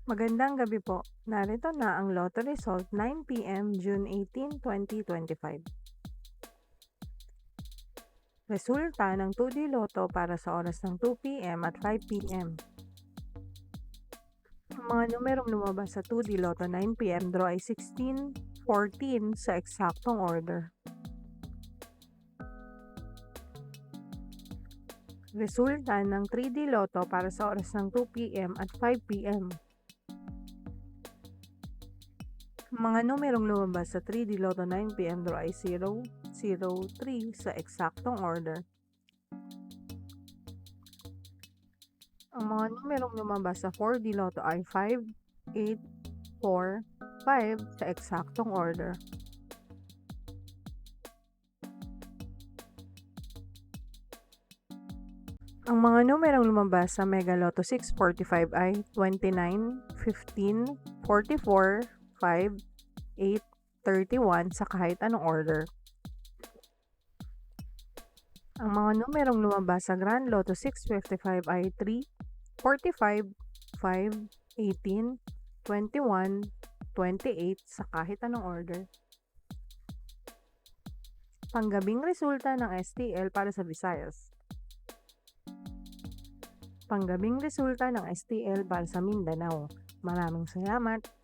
Magandang gabi po. Narito na ang Lotto result 9 p.m. June 18, 2025. Resulta ng 2D Lotto para sa oras ng 2 p.m. at 5 p.m. Ang mga numerong lumabas sa 2D Lotto 9 p.m. draw ay 16, 14 sa eksaktong order. Resulta ng 3D Lotto para sa oras ng 2 p.m. at 5 p.m. Ang mga numerong lumabas sa 3D Lotto 9 p.m. draw ay 0, 0, 3 sa eksaktong order. Ang mga numerong lumabas sa 4D Lotto ay 5, 8, 4, 5 sa eksaktong order. Ang mga numerong lumabas sa Mega Lotto 645 ay 29, 15, 44, 5, 8, 31 sa kahit anong order. Ang mga numerong lumabas sa Grand Lotto 655 ay 3, 45, 5, 18, 21, 28 sa kahit anong order. Panggabing resulta ng STL para sa Visayas. Panggabing resulta ng STL para sa Mindanao. Maraming salamat!